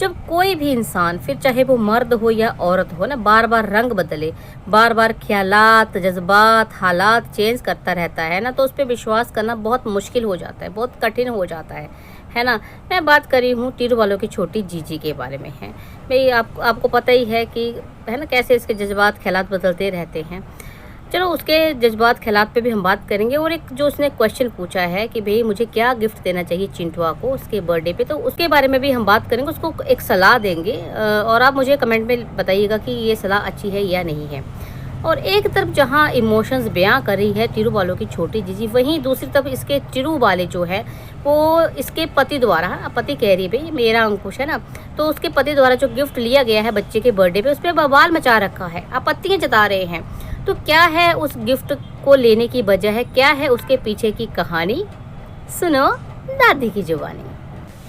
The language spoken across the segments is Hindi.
जब कोई भी इंसान, फिर चाहे वो मर्द हो या औरत हो ना, बार बार रंग बदले, बार बार ख्यालात, जज्बात, हालात चेंज करता रहता है ना, तो उस पर विश्वास करना बहुत मुश्किल हो जाता है, बहुत कठिन हो जाता है ना। मैं बात कर रही हूँ टीरू वालों की छोटी जीजी के बारे में है। भाई आपको पता ही है कि है ना, कैसे इसके जज्बात ख्यालात बदलते रहते हैं। चलो उसके जज्बात ख़िलाफ़ पे भी हम बात करेंगे। और एक जो उसने क्वेश्चन पूछा है कि भई मुझे क्या गिफ्ट देना चाहिए चिंटुआ को उसके बर्थडे पे, तो उसके बारे में भी हम बात करेंगे, उसको एक सलाह देंगे। और आप मुझे कमेंट में बताइएगा कि ये सलाह अच्छी है या नहीं है। और एक तरफ जहाँ इमोशंस बयां कर रही है टीरू वालों की छोटी जीजी, वहीं दूसरी तरफ इसके टीरू वाले जो है वो इसके पति द्वारा, पति कह रही है भाई मेरा अंकुश है ना, तो उसके पति द्वारा जो गिफ्ट लिया गया है बच्चे के बर्थडे पे, उस पर बवाल मचा रखा है, आपत्तियां जता रहे हैं। तो क्या है उस गिफ्ट को लेने की वजह है, क्या है उसके पीछे की कहानी, सुनो दादी की जुबानी।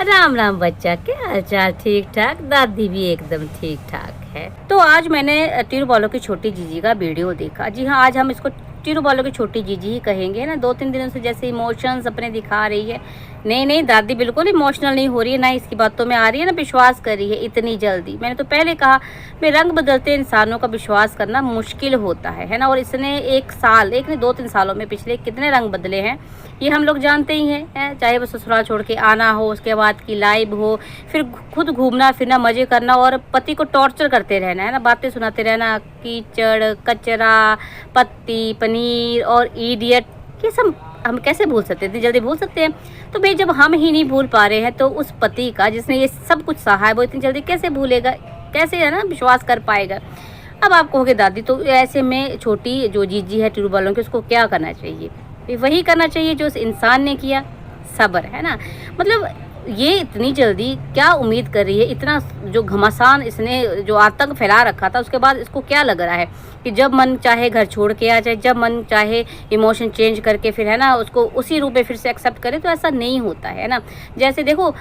राम राम बच्चा, क्या हालचाल? ठीक ठाक, दादी भी एकदम ठीक ठाक है। तो आज मैंने टीरू बालों की छोटी जीजी का वीडियो देखा। जी हाँ, आज हम इसको टीरू बालों की छोटी जीजी ही कहेंगे ना। 2-3 दिनों से जैसे इमोशंस अपने दिखा रही है। नहीं दादी बिल्कुल इमोशनल नहीं हो रही है, ना इसकी बातों में आ रही है, ना विश्वास कर रही है इतनी जल्दी। मैंने तो पहले कहा, मैं रंग बदलते इंसानों का विश्वास करना मुश्किल होता है ना। और इसने 1 साल, एक नहीं 2-3 सालों में पिछले कितने रंग बदले हैं ये हम लोग जानते ही हैं। चाहे वो ससुराल छोड़ के आना हो, उसके बाद की लाइफ हो, फिर खुद घूमना फिरना, मजे करना, और पति को टॉर्चर करते रहना है ना, बातें सुनाते रहना, कीचड़, कचरा, पत्ती, पनीर और इडियट, ये सब हम कैसे भूल सकते हैं? इतनी जल्दी भूल सकते हैं? तो भाई जब हम ही नहीं भूल पा रहे हैं, तो उस पति का जिसने ये सब कुछ सहा है वो इतनी जल्दी कैसे भूलेगा, कैसे है ना विश्वास कर पाएगा। अब आप कहोगे दादी तो ऐसे में छोटी जो जीजी है टीरू वालों की, उसको क्या करना चाहिए? वही करना चाहिए जो उस इंसान ने किया, सब्र, है ना। मतलब ये इतनी जल्दी क्या उम्मीद कर रही है? इतना जो घमासान इसने जो आतंक फैला रखा था, उसके बाद इसको क्या लग रहा है कि जब मन चाहे घर छोड़ के आ जाए, जब मन चाहे इमोशन चेंज करके फिर है ना उसको उसी रूप में फिर से एक्सेप्ट करे? तो ऐसा नहीं होता है ना। जैसे देखो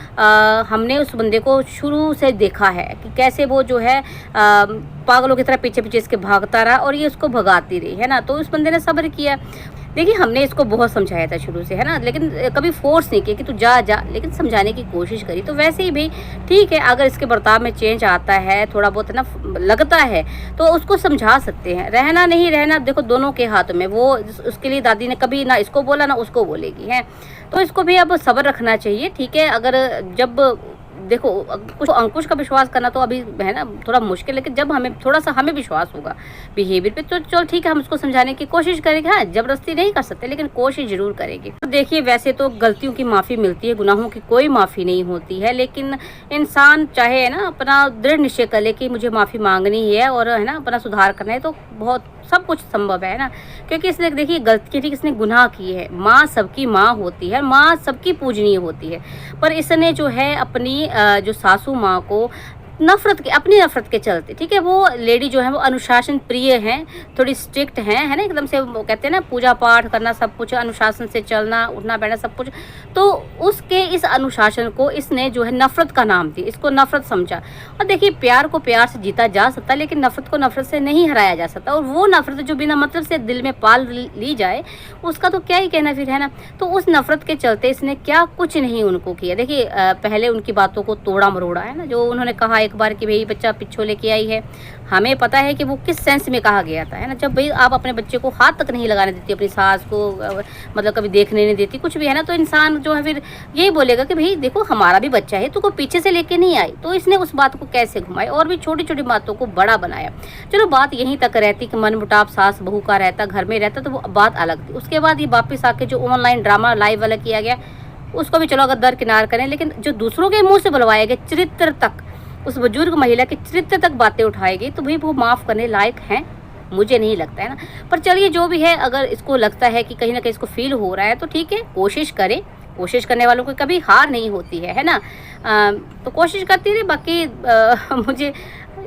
हमने उस बंदे को शुरू से देखा है कि कैसे वो जो है पागलों की तरह पीछे पीछे इसके भागता रहा और ये उसको भगाती रही, है ना। तो उस बंदे ने सब्र किया। देखिए हमने इसको बहुत समझाया था शुरू से, है ना, लेकिन कभी फोर्स नहीं किया कि तू जा जा, लेकिन समझाने की कोशिश करी। तो वैसे ही भाई ठीक है, अगर इसके बर्ताव में चेंज आता है, थोड़ा बहुत है ना लगता है, तो उसको समझा सकते हैं। रहना नहीं रहना देखो दोनों के हाथ में, वो उसके लिए दादी ने कभी ना इसको बोला ना उसको बोलेगी, है। तो इसको भी अब सब्र रखना चाहिए, ठीक है। अगर जब देखो कुछ अंकुश का विश्वास करना तो अभी है ना थोड़ा मुश्किल, लेकिन जब हमें थोड़ा सा हमें विश्वास होगा बिहेवियर पे, तो चलो ठीक है, हम उसको समझाने की कोशिश करेंगे। हाँ, जबरदस्ती नहीं कर सकते, लेकिन कोशिश जरूर करेंगे। तो देखिए वैसे तो गलतियों की माफ़ी मिलती है, गुनाहों की कोई माफ़ी नहीं होती है, लेकिन इंसान चाहे है ना अपना दृढ़ निश्चय कर ले कि मुझे माफ़ी मांगनी है और है ना अपना सुधार करना है, तो बहुत सब कुछ संभव है ना। क्योंकि इसने देखिए गलती की, इसने गुनाह की है। माँ सबकी माँ होती है, माँ सबकी पूजनीय होती है, पर इसने जो है अपनी जो सासू माँ को अपनी नफरत के चलते, ठीक है, वो लेडी जो है वो अनुशासन प्रिय हैं, थोड़ी स्ट्रिक्ट हैं, है ना, एकदम से वो कहते हैं ना पूजा पाठ करना, सब कुछ अनुशासन से चलना, उठना बैठना सब कुछ। तो उसके इस अनुशासन को इसने जो है नफरत का नाम दी, इसको नफरत समझा। और देखिए प्यार को प्यार से जीता जा सकता, लेकिन नफरत को नफरत से नहीं हराया जा सकता। और वो नफरत जो बिना मतलब से दिल में पाल ली जाए, उसका तो क्या ही कहना फिर, है ना। तो उस नफरत के चलते इसने क्या कुछ नहीं उनको किया। देखिए पहले उनकी बातों को तोड़ा मरोड़ा, है ना, जो उन्होंने कहा एक बार कि भाई बच्चा पिच्छो लेके आई है, हमें पता है कि वो किस सेंस में कहा गया था, है ना। जब भाई आप अपने बच्चे को हाथ तक नहीं लगाने देती, अपनी सास को मतलब कभी देखने नहीं देती कुछ भी, है ना, तो इंसान जो है फिर यही बोलेगा कि भाई देखो हमारा भी बच्चा है, तो को पीछे से लेके नहीं आई। तो इसने उस बात को कैसे घुमाई और भी छोटी छोटी बातों को बड़ा बनाया। चलो बात यहीं तक रहती कि मन मुटाव सास बहू का रहता, घर में रहता, तो वो बात अलग थी। उसके बाद ये वापिस आके जो ऑनलाइन ड्रामा लाइव वाला किया गया, उसको भी चलो अगर दरकिनार करें, लेकिन जो दूसरों के मुँह से बुलवाए गए चरित्र तक, उस बुजुर्ग महिला के चरित्र तक बातें उठाएगी, तो भाई वो माफ़ करने लायक हैं, मुझे नहीं लगता, है ना। पर चलिए जो भी है, अगर इसको लगता है कि कहीं ना कहीं इसको फील हो रहा है, तो ठीक है, कोशिश करें। कोशिश करने वालों को कभी हार नहीं होती है ना। तो कोशिश करती रहे। बाकी मुझे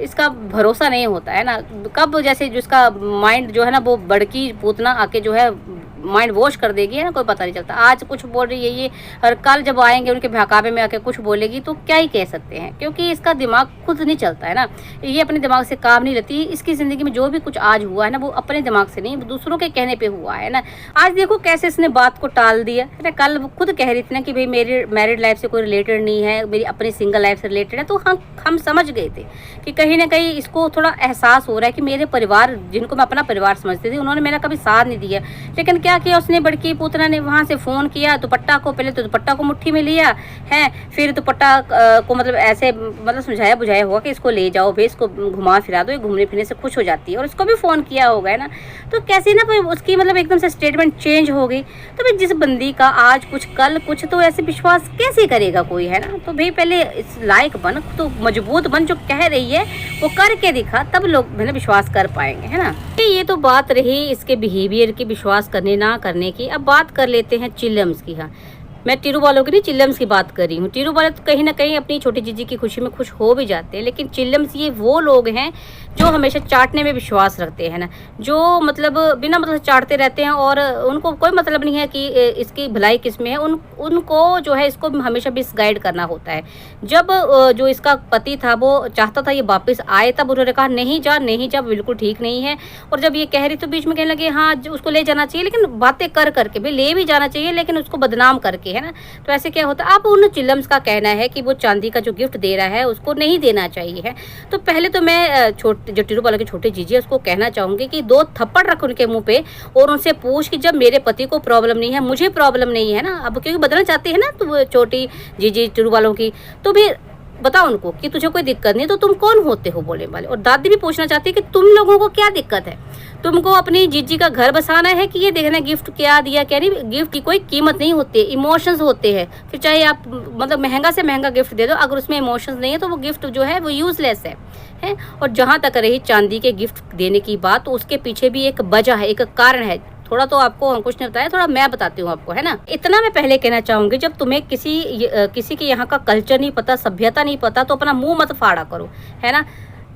इसका भरोसा नहीं होता है ना, कब जैसे जिसका माइंड जो है ना वो बड़की पूतना आके जो है माइंड वॉश कर देगी, है ना, कोई पता नहीं चलता। आज कुछ बोल रही है ये और कल जब आएंगे उनके बहकावे में आके कुछ बोलेगी तो क्या ही कह सकते हैं, क्योंकि इसका दिमाग खुद नहीं चलता है ना, ये अपने दिमाग से काम नहीं लेती। इसकी ज़िंदगी में जो भी कुछ आज हुआ है ना वो अपने दिमाग से नहीं, दूसरों के कहने पर हुआ है ना। आज देखो कैसे इसने बात को टाल दिया है ना। कल खुद कह रही थी ना कि भाई मेरी मैरिड लाइफ से कोई रिलेटेड नहीं है, मेरी अपनी सिंगल लाइफ से रिलेटेड है। तो हम समझ गए थे कि कहीं ना कहीं इसको थोड़ा एहसास हो रहा है कि मेरे परिवार, जिनको मैं अपना परिवार समझती थी, उन्होंने मेरा कभी साथ नहीं दिया। लेकिन क्या किया उसने, बड़की पुतना ने वहाँ से फ़ोन किया, दुपट्टा को पहले तो दुपट्टा को मुट्ठी में लिया है, फिर दुपट्टा को मतलब ऐसे मतलब समझाया बुझाया होगा कि इसको ले जाओ भाई, इसको घुमा फिरा दो, ये घूमने फिरने से खुश हो जाती है। और उसको भी फ़ोन किया होगा, है ना। तो कैसे ना उसकी मतलब एकदम से स्टेटमेंट चेंज हो गई। तो भाई जिस बंदी का आज कुछ कल कुछ, तो ऐसे विश्वास कैसे करेगा कोई, है ना। तो भाई पहले इस लायक बन, तो मजबूत बन, जो कह रही है वो करके दिखा, तब लोग मैंने विश्वास कर पाएंगे, है ना। ये तो बात रही इसके बिहेवियर की, विश्वास करने ना करने की। अब बात कर लेते हैं चिल्लम्स की। हाँ, मैं टीरू वालों की नहीं, चिल्लम्स की बात कर रही हूँ। टीरू वाले तो कहीं ना कहीं अपनी छोटी जीजी की खुशी में खुश हो भी जाते हैं, लेकिन चिल्लम्स ये वो लोग हैं जो हमेशा चाटने में विश्वास रखते हैं ना, जो मतलब बिना मतलब चाटते रहते हैं और उनको कोई मतलब नहीं है कि इसकी भलाई किस में है। उनको जो है इसको हमेशा मिसगाइड करना होता है। जब जो इसका पति था वो चाहता था ये वापस आए, तब उन्होंने कहा नहीं जा नहीं जा, बिल्कुल ठीक नहीं है। और जब ये कह रही तो बीच में कहने लगे हाँ उसको ले जाना चाहिए, लेकिन बातें कर करके भाई ले भी जाना चाहिए, लेकिन उसको बदनाम करके, है ना। तो ऐसे क्या होता है। अब उन चिल्लम्स का कहना है कि वो चांदी का जो गिफ्ट दे रहा है उसको नहीं देना चाहिए है। तो पहले तो मैं जो टीरू वाला के छोटे जीजी है उसको कहना चाहूँगी कि 2 थप्पड़ रख उनके मुंह पे और उनसे पूछ कि जब मेरे पति को प्रॉब्लम नहीं है, मुझे प्रॉब्लम नहीं है ना, अब क्योंकि बदलना चाहती है ना तो वो छोटी जीजी टीरू वालों की, तो भी बताओ उनको कि तुझे कोई दिक्कत नहीं, तो तुम कौन होते हो बोलने वाले। और दादी भी पूछना चाहती है कि तुम लोगों को क्या दिक्कत है, तुमको अपनी जीजी का घर बसाना है कि ये देखना गिफ्ट क्या दिया क्या नहीं। गिफ्ट की कोई कीमत नहीं होती है, इमोशंस होते हैं। फिर चाहे आप मतलब महंगा से महंगा गिफ्ट दे दो, अगर उसमें इमोशंस नहीं है तो वो गिफ्ट जो है वो यूजलेस है। और जहाँ तक रही चांदी के गिफ्ट देने की बात, तो उसके पीछे भी एक वजह है, एक कारण है। थोड़ा तो आपको अंकुश ने बताया, थोड़ा मैं बताती हूँ आपको, है ना। इतना मैं पहले कहना चाहूँगी, जब तुम्हें किसी के यहाँ का कल्चर नहीं पता, सभ्यता नहीं पता, तो अपना मुंह मत फाड़ा करो, है ना।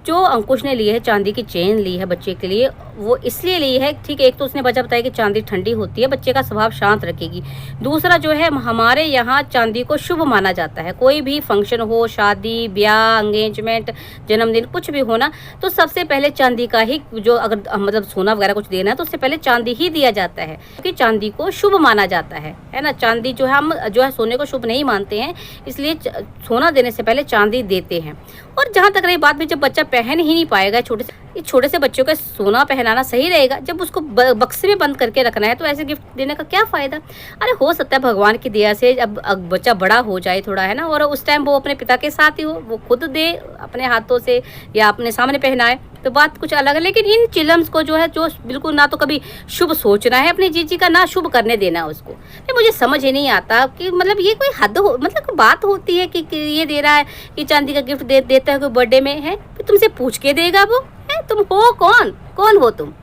जो अंकुश ने ली है चांदी की चेन ली है बच्चे के लिए, वो इसलिए ली है, ठीक है, एक तो उसने वजह बताया कि चांदी ठंडी होती है, बच्चे का स्वभाव शांत रखेगी। दूसरा जो है हमारे यहाँ चांदी को शुभ माना जाता है। कोई भी फंक्शन हो, शादी ब्याह एंगेजमेंट जन्मदिन कुछ भी हो ना, तो सबसे पहले चांदी का ही, जो अगर मतलब सोना वगैरह कुछ देना है तो उससे पहले चांदी ही दिया जाता है, क्योंकि चांदी को शुभ माना जाता है ना। चांदी जो है हम जो है सोने को शुभ नहीं मानते हैं, इसलिए सोना देने से पहले चांदी देते हैं। और जहाँ तक रही बात भी, जब बच्चा पहन ही नहीं पाएगा, छोटे से बच्चों का सोना पहनाना सही रहेगा, जब उसको बक्से में बंद करके रखना है तो ऐसे गिफ्ट देने का क्या फ़ायदा। अरे हो सकता है भगवान की दया से अब बच्चा बड़ा हो जाए थोड़ा, है ना, और उस टाइम वो अपने पिता के साथ ही हो, वो खुद दे अपने हाथों से या अपने सामने पहनाए, तो बात कुछ अलग है। लेकिन इन चिल्लम्स को जो है, जो बिल्कुल ना तो कभी शुभ सोचना है अपनी जीजी का, ना शुभ करने देना उसको। मुझे समझ ही नहीं आता कि मतलब ये कोई हद हो, मतलब बात होती है कि ये दे रहा है कि चांदी का गिफ्ट देता है कोई बर्थडे में, है तुमसे पूछ के देगा वो, है तुम हो कौन हो तुम।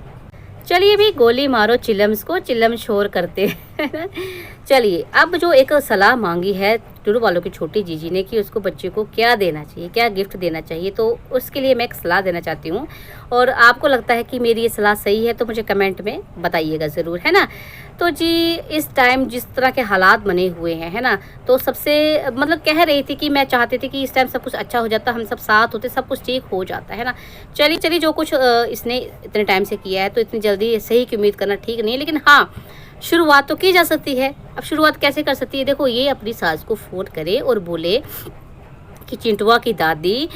चलिए भी गोली मारो चिल्लम्स को, चिल्लम शोर करते हैं। चलिए अब जो एक सलाह मांगी है टूरू वालों की छोटी जीजी ने कि उसको बच्चे को क्या देना चाहिए, क्या गिफ्ट देना चाहिए, तो उसके लिए मैं एक सलाह देना चाहती हूँ। और आपको लगता है कि मेरी ये सलाह सही है तो मुझे कमेंट में बताइएगा ज़रूर, है ना। तो जी इस टाइम जिस तरह के हालात बने हुए हैं, है ना, तो सबसे मतलब कह रही थी कि मैं चाहती थी कि इस टाइम सब कुछ अच्छा हो जाता, हम सब साथ होते, सब कुछ ठीक हो जाता, है ना। चलिए जो कुछ इसने इतने टाइम से किया है तो इतनी जल्दी सही की उम्मीद करना ठीक नहीं है, लेकिन हाँ शुरुआत तो की जा सकती है। अब शुरुआत कैसे कर सकती है, देखो ये अपनी सास को फ़ोन करे और बोले कि चिंटुआ की दादी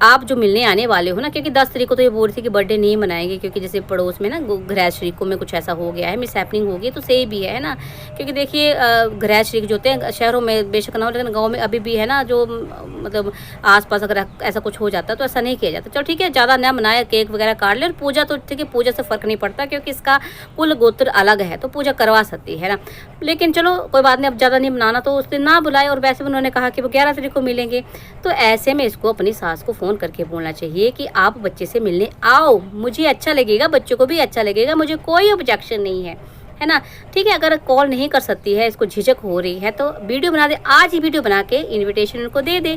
आप जो मिलने आने वाले हो ना, क्योंकि 10 तारीख को तो ये बोल रही थी कि बर्थडे नहीं मनाएंगे, क्योंकि जैसे पड़ोस में ना घरैज शरीकों में कुछ ऐसा हो गया है, मिस हैपनिंग हो गई, तो सही भी है ना। क्योंकि देखिए घरैज शरीक जो होते हैं शहरों में बेशक ना हो, लेकिन गांव में अभी भी है ना, जो मतलब आसपास अगर ऐसा कुछ हो जाता है तो ऐसा नहीं किया जाता। चलो ठीक है, ज़्यादा ना मनाए, केक वगैरह काट ले, और पूजा तो ठीक है, पूजा से फ़र्क नहीं पड़ता क्योंकि इसका कुल गोत्र अलग है, तो पूजा करवा सकती है ना। लेकिन चलो कोई बात नहीं, अब ज़्यादा नहीं मनाना तो उस दिन ना बुलाए, और वैसे भी उन्होंने कहा कि वो 11 तारीख को मिलेंगे, तो ऐसे में इसको अपनी सास को फ़ोन करके बोलना चाहिए कि आप बच्चे से मिलने आओ, मुझे अच्छा लगेगा, बच्चों को भी अच्छा लगेगा, मुझे कोई ऑब्जेक्शन नहीं है ना। ठीक है, अगर कॉल नहीं कर सकती है, इसको झिझक हो रही है, तो वीडियो बना दे, आज ही वीडियो बना के इनविटेशन उनको दे दे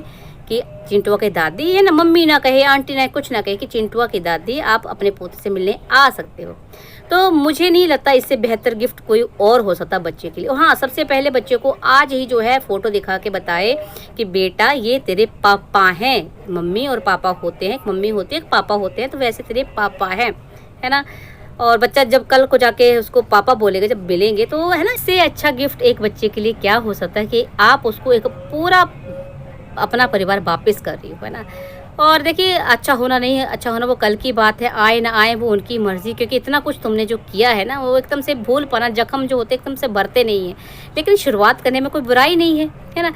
कि चिंटुआ की दादी, है ना, मम्मी ना कहे, आंटी ना कुछ ना कहे, कि चिंटुआ की दादी आप अपने पोते से मिलने आ सकते हो। तो मुझे नहीं लगता इससे बेहतर गिफ्ट कोई और हो सकता बच्चे के लिए। हाँ, सबसे पहले बच्चे को आज ही जो है फ़ोटो दिखा के बताए कि बेटा ये तेरे पापा हैं, मम्मी और पापा होते हैं, एक मम्मी होती है एक पापा होते हैं, तो वैसे तेरे पापा हैं, है ना। और बच्चा जब कल को जाके उसको पापा बोलेगा, जब मिलेंगे, तो है ना, इससे अच्छा गिफ्ट एक बच्चे के लिए क्या हो सकता है कि आप उसको एक पूरा अपना परिवार वापस कर रही हो, है ना। और देखिए, अच्छा होना नहीं है, अच्छा होना वो कल की बात है, आए ना आए वो उनकी मर्ज़ी, क्योंकि इतना कुछ तुमने जो किया है ना, वो एकदम से भूल पाना, जख्म जो होते हैं एकदम से भरते नहीं हैं, लेकिन शुरुआत करने में कोई बुराई नहीं है ना।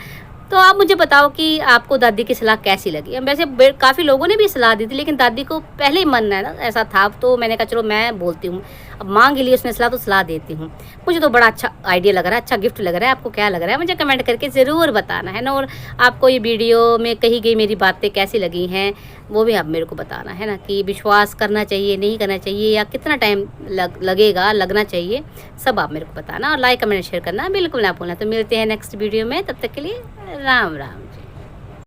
तो आप मुझे बताओ कि आपको दादी की सलाह कैसी लगी? वैसे काफ़ी लोगों ने भी सलाह दी थी, लेकिन दादी को पहले ही मन है ना ऐसा था, तो मैंने कहा चलो मैं बोलती हूँ, अब मांग ही ली उसने सलाह, तो सलाह देती हूँ। मुझे तो बड़ा अच्छा आइडिया लग रहा है, अच्छा गिफ्ट लग रहा है। आपको क्या लग रहा है मुझे कमेंट करके ज़रूर बताना, है ना। और आपको ये वीडियो में कही गई मेरी बातें कैसी लगी हैं, वो भी आप मेरे को बताना, है ना, कि विश्वास करना चाहिए, नहीं करना चाहिए, या कितना टाइम लगना चाहिए, सब आप मेरे को बताना। और लाइक कमेंट शेयर करना बिल्कुल ना भूलना। तो मिलते हैं नेक्स्ट वीडियो में, तब तक के लिए राम राम।